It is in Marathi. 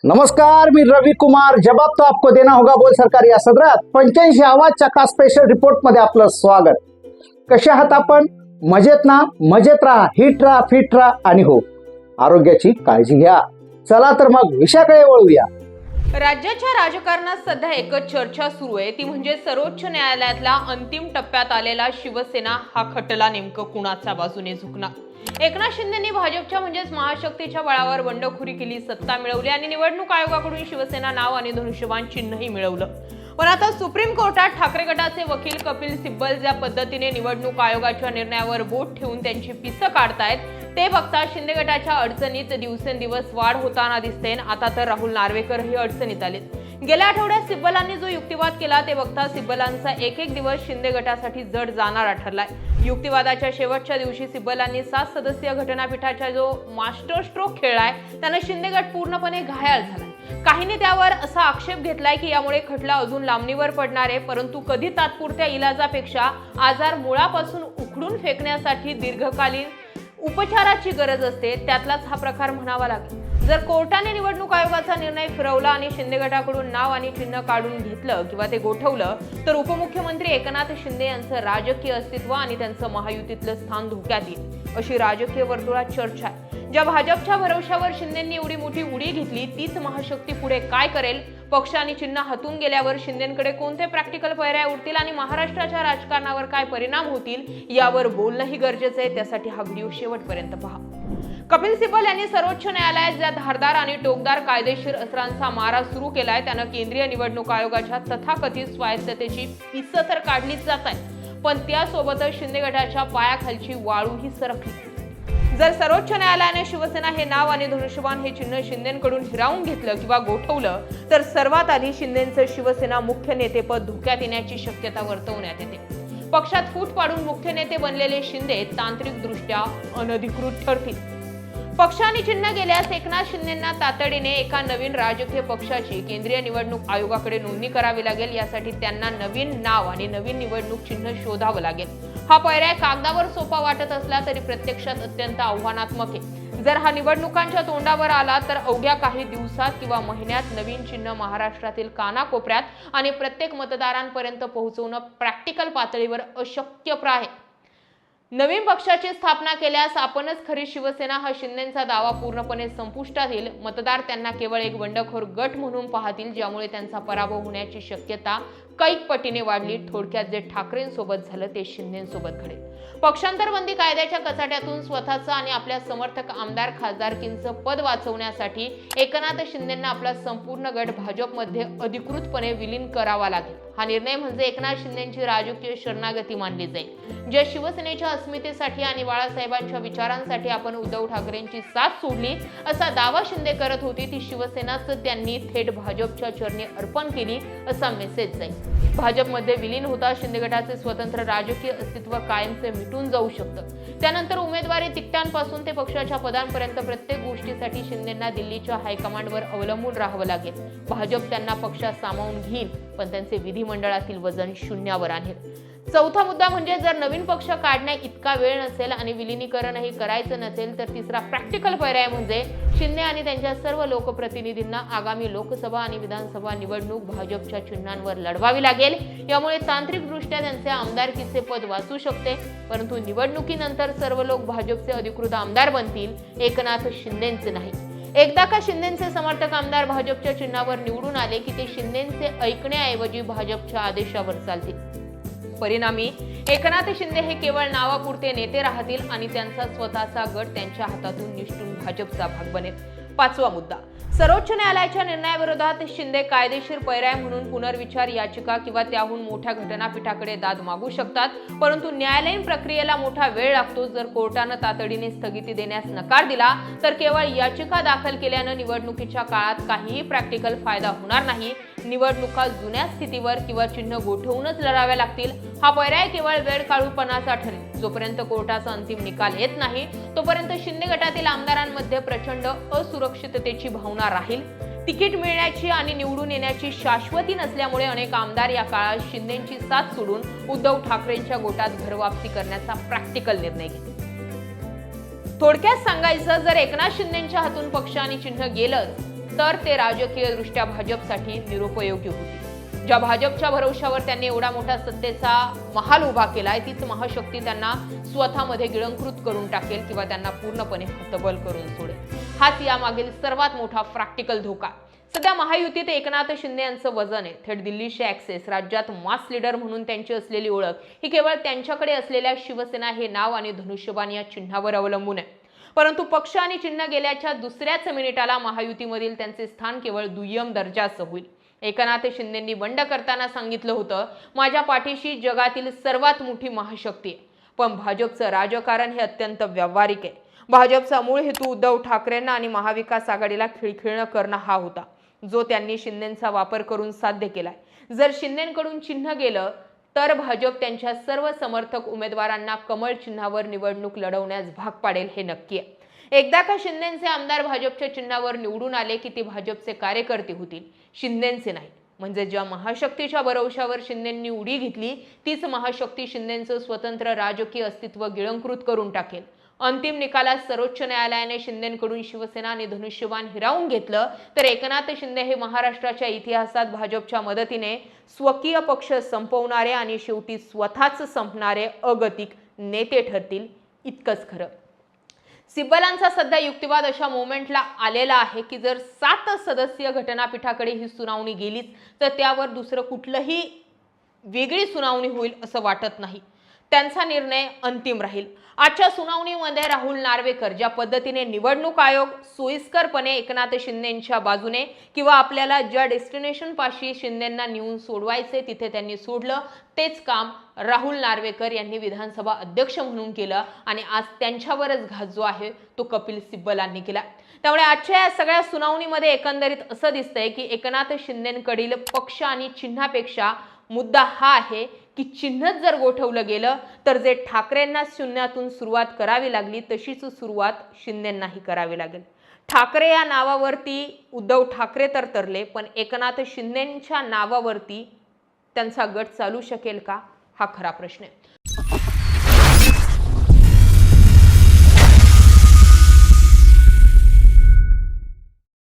नमस्कार, मी रवि कुमार. जवाब तो आपको देना होगा बोल सरकार या सदरात 85 आवाज चका स्पेशल रिपोर्ट मध्ये आपलं स्वागत. कशा आहात आपण? मजेत ना? मजेत राहा, हिट राहा, फिट राहा आणि हो, आरोग्याची काळजी घ्या. चला तर मग विषयाकडे वळूया. राज्याच्या राजकारणात सध्या एकच चर्चा सुरू आहे, ती म्हणजे सर्वोच्च न्यायालयातला अंतिम टप्प्यात आलेला शिवसेना हा खटला नेमकं कुणाच्या बाजूने झुकणार. एकनाथ शिंदेंनी भाजपच्या म्हणजेच महाशक्तीच्या बळावर बंडखोरी केली, सत्ता मिळवली आणि निवडणूक आयोगाकडून शिवसेना नाव आणि धनुष्यबाण चिन्हही मिळवलं. पण आता सुप्रीम कोर्टात ठाकरे गटाचे वकील कपिल सिब्बल ज्या पद्धतीने निवडणूक आयोगाच्या निर्णयावर बोट ठेवून त्यांची पिसं काढतायत ते बघता शिंदे गटाच्या अडचणीत दिवसेंदिवस वाढ होताना दिसते. आता तर राहुल नार्वेकरही अडचणीत आलेत. गेल्या आठवड्यात सिब्बलांनी जो युक्तिवाद केला ते बघता सिब्बलांचा एक एक दिवस शिंदे गटासाठी जड जाणारा ठरलाय. युक्तिवादाच्या शेवटच्या दिवशी सिब्बलांनी 7 सदस्यीय घटनापीठाचा जो मास्टर स्ट्रोक खेळलाय त्यानं शिंदे गट पूर्णपणे घायाळ झालाय. काहींनी त्यावर असा आक्षेप घेतलाय की यामुळे खटला अजून लांबणीवर पडणार आहे, परंतु कधी तात्पुरत्या इलाजापेक्षा आजार मुळापासून उखडून फेकण्यासाठी दीर्घकालीन उपचाराची गरज असते, त्यातलाच हा प्रकार म्हणावा लागेल. जर कोर्टाने निवडणूक आयोगाचा निर्णय फिरवला आणि शिंदे गटाकडून नाव आणि चिन्ह काढून घेतलं किंवा ते गोठवलं तर उपमुख्यमंत्री एकनाथ शिंदे यांचं राजकीय अस्तित्व आणि त्यांचं महायुतीतलं स्थान धोक्यात येईल, अशी राजकीय वर्तुळात चर्चा आहे. ज्या भाजपच्या भरवशावर शिंदेंनी एवढी मोठी उडी घेतली तीच महाशक्ती पुढे काय करेल? पक्ष आणि चिन्ह हातून गेल्यावर शिंदेंकडे कोणते प्रॅक्टिकल पर्याय उरतील आणि महाराष्ट्राच्या राजकारणावर काय परिणाम होतील यावर बोलणंही गरजेचं आहे. त्यासाठी हा व्हिडिओ शेवटपर्यंत पहा. कपिल सिब्बल यांनी सर्वोच्च न्यायालयात ज्या धारदार आणि टोकदार कायदेशीर अस्त्रांचा मारा सुरू केलाय त्यानं केंद्रीय निवडणूक आयोगाच्या तथाकथित स्वायत्ततेची पिसं तर काढलीच जात आहे, पण त्यासोबतच शिंदे गटाच्या पायाखालची वाळूही सरकली. जर सर्वोच्च न्यायालयाने शिवसेना हे नाव आणि धनुष्यबाण हे चिन्ह शिंदेंकडून हिरावून घेतलं किंवा गोठवलं तर सर्वात आधी शिंदेंचं शिवसेना मुख्य नेतेपद धोक्यात येण्याची शक्यता वर्तवण्यात येते. पक्षात फूट पाडून मुख्य नेते बनलेले शिंदे तांत्रिकदृष्ट्या अनधिकृत ठरतील. पक्ष आणि चिन्ह गेल्यास एकनाथ शिंदेंना तातडीने एका नवीन राजकीय पक्षाची केंद्रीय निवडणूक आयोगाकडे नोंदणी करावी लागेल. यासाठी त्यांना नवीन नाव आणि नवीन निवडणूक चिन्ह शोधावं लागेल. हा पर्याय कागदावर सोपा वाटत असला तरी प्रत्यक्षात अत्यंत आव्हानात्मक आहे. जर हा निवडणुकांच्या तोंडावर आला तर अवघ्या काही दिवसात किंवा महिन्यात नवीन चिन्ह महाराष्ट्रातील कानाकोपऱ्यात आणि प्रत्येक मतदारांपर्यंत पोहोचवणं प्रॅक्टिकल पातळीवर अशक्यप्राय आहे. नवीन पक्षाची स्थापना केल्यास आपणच खरी शिवसेना हा शिंदेंचा दावा पूर्णपणे संपुष्टात येईल. मतदार त्यांना केवळ एक बंडखोर गट म्हणून पाहतील, ज्यामुळे त्यांचा पराभव होण्याची शक्यता कैक पटीने वाढली. थोडक्यात जे ठाकरेंसोबत झालं ते शिंदेंसोबत घडेल. पक्षांतरबंदी कायद्याच्या कचाट्यातून स्वतःचं आणि आपल्या समर्थक आमदार खासदारकींचं पद वाचवण्यासाठी एकनाथ शिंदेंना आपला संपूर्ण गट भाजपमध्ये अधिकृतपणे विलीन करावा लागेल. हा निर्णय म्हणजे एकनाथ शिंदेंची राजकीय शरणागती मानली जाईल. ज्या शिवसेनेच्या अस्मितेसाठी आणि बाळासाहेबांच्या विचारांसाठी आपण उद्धव ठाकरेंची साथ सोडली असा दावा शिंदे करत होती, ती शिवसेनाच त्यांनी थेट भाजपच्या चरणी अर्पण केली असा मेसेज जाईल. भाजपमध्ये विलीन होता शिंदे गटाचे स्वतंत्र राजकीय अस्तित्व कायमचे मिटून जाऊ शकतं. त्यानंतर उमेदवारी तिकटांपासून ते पक्षाच्या पदांपर्यंत प्रत्येक गोष्टीसाठी शिंदेंना दिल्लीच्या हायकमांडवर अवलंबून राहावं लागेल. भाजप त्यांना पक्षात सामावून घेईल, पण त्यांचे विधिमंडळातील वजन शून्यावर आणेल. चौथा मुद्दा म्हणजे जर नवीन पक्ष काढण्या इतका वेळ नसेल आणि विलिनीकरणही करायचं नसेल तर तिसरा प्रॅक्टिकल पर्याय म्हणजे शिंदे आणि त्यांच्या सर्व लोकप्रतिनिधींना आगामी लोकसभा आणि विधानसभा निवडणूक भाजपच्या चिन्हांवर लढवावी लागेल. यामुळे तांत्रिकदृष्ट्या त्यांचे आमदारकीचे पद वाचू शकते, परंतु निवडणुकीनंतर सर्व लोक भाजपचे अधिकृत आमदार बनतील, एकनाथ शिंदेंचे नाही. एकदा का शिंदेंचे समर्थक आमदार भाजपच्या चिन्हावर निवडून आले की ते शिंदेंचे ऐकण्याऐवजी भाजपच्या आदेशावर चालतील. परिणामी एकनाथ शिंदे हे केवळ नावापुरते नेते राहतील आणि त्यांचा स्वतःचा गट त्यांच्या हातातून निसटून भाजपचा भाग बनेल. पाचवा मुद्दा, सर्वोच्च न्यायालयाच्या निर्णयाविरोधात शिंदे कायदेशीर पर्याय म्हणून पुनर्विचार याचिका किंवा त्याहून मोठ्या घटनापीठाकडे दाद मागू शकतात, परंतु न्यायालयीन प्रक्रियेला मोठा वेळ लागतो. जर कोर्टानं तातडीने स्थगिती देण्यास नकार दिला तर केवळ याचिका दाखल केल्यानं निवडणुकीच्या काळात काहीही प्रॅक्टिकल फायदा होणार नाही. निवडणुका जुन्या स्थितीवर किंवा चिन्ह गोठवूनच लढाव्या लागतील. हा पर्याय केवळ वेळ काढूपणाचा ठरेल. जोपर्यंत कोर्टाचा अंतिम निकाल येत नाही तोपर्यंत शिंदे गटातील आमदारांमध्ये प्रचंड असुरक्षिततेची भावना राहील. तिकीट मिळण्याची आणि निवडून येण्याची शाश्वती नसल्यामुळे अनेक आमदार या काळात शिंदेंची साथ सोडून उद्धव ठाकरेंच्या गोटात घरवापसी करण्याचा प्रॅक्टिकल निर्णय घेतील. थोडक्यात सांगायचं, जर एकनाथ शिंदेंच्या हातून पक्ष आणि चिन्ह गेलं तर ते राजकीयदृष्ट्या भाजपसाठी निरुपयोगी होतील. ज्या भाजपच्या भरवशावर त्यांनी एवढा मोठा सत्तेचा महाल उभा केलाय तीच महाशक्ती त्यांना स्वतःमध्ये गिळंकृत करून टाकेल किंवा त्यांना पूर्णपणे हतबल करून सोडेल. हाच यामागील सर्वात मोठा प्रॅक्टिकल धोका. सध्या महायुतीत एकनाथ शिंदे यांचं वजन आहे. थेट दिल्लीशी ऍक्सेस, राज्यात मास लीडर म्हणून त्यांची असलेली ओळख ही केवळ त्यांच्याकडे असलेल्या शिवसेना हे नाव आणि धनुष्यबाण या चिन्हावर अवलंबून आहे. परंतु पक्ष आणि चिन्ह गेल्याच्या दुसऱ्याच मिनिटाला महायुतीमधील त्यांचे स्थान केवळ दुय्यम दर्जाचं होईल. एकनाथ शिंदेंनी बंड करताना सांगितलं होतं, माझ्या पाठीशी जगातील सर्वात मोठी महाशक्ती आहे. पण भाजपचं राजकारण हे अत्यंत व्यावहारिक आहे. भाजपचा मूळ हेतू उद्धव ठाकरेंना आणि महाविकास आघाडीला खिळखिळणं करणं हा होता, जो त्यांनी शिंदेंचा वापर करून साध्य केलाय. जर शिंदेंकडून चिन्ह गेलं तर भाजप त्यांच्या सर्व समर्थक उमेदवारांना कमळ चिन्हावर निवडणूक लढवण्यास भाग पाडेल हे नक्की आहे. एकदा का शिंदेंचे आमदार भाजपच्या चिन्हावर निवडून आले की ते भाजपचे कार्यकर्ते होतील, शिंदेंचे नाही. म्हणजे ज्या महाशक्तीच्या भरवशावर शिंदेंनी उडी घेतली तीच महाशक्ती शिंदेंचं स्वतंत्र राजकीय अस्तित्व गिळंकृत करून टाकेल. अंतिम निकालात सर्वोच्च न्यायालयाने शिंदेंकडून शिवसेना आणि धनुष्यबाण हिरावून घेतलं तर एकनाथ शिंदे हे महाराष्ट्राच्या इतिहासात भाजपच्या मदतीने स्वकीय पक्ष संपवणारे आणि शेवटी स्वतःच संपणारे अगतिक नेते ठरतील. इतकंच खरं. सिब्बलांचा सध्या युक्तिवाद अशा मोमेंटला आलेला आहे की जर 7 सदस्यीय घटनापीठाकडे ही सुनावणी गेलीच तर त्यावर दुसरं कुठलंही वेगळी सुनावणी होईल असं वाटत नाही. त्यांचा निर्णय अंतिम राहील. आजच्या सुनावणीमध्ये राहुल नार्वेकर ज्या पद्धतीने निवडणूक आयोग सोयीस्करपणे एकनाथ शिंदेंच्या बाजूने किंवा आपल्याला ज्या डेस्टिनेशन पाशी शिंदेंना नेऊन सोडवायचे तिथे त्यांनी सोडलं, तेच काम राहुल नार्वेकर यांनी विधानसभा अध्यक्ष म्हणून केलं आणि आज त्यांच्यावरच घात जो आहे तो कपिल सिब्बलांनी केला. त्यामुळे आजच्या या सगळ्या सुनावणीमध्ये एकंदरीत असं दिसतंय की एकनाथ शिंदेंकडील पक्ष आणि चिन्हापेक्षा मुद्दा हा आहे की चिन्हच जर गोठवलं गेलं तर जे ठाकरेंना शून्यातून सुरुवात करावी लागली तशीच सुरुवात शिंदेंनाही करावी लागेल. ठाकरे या नावावरती उद्धव ठाकरे तर तरले, पण एकनाथ शिंदेंच्या नावावरती त्यांचा गट चालू शकेल का, हा खरा प्रश्न आहे.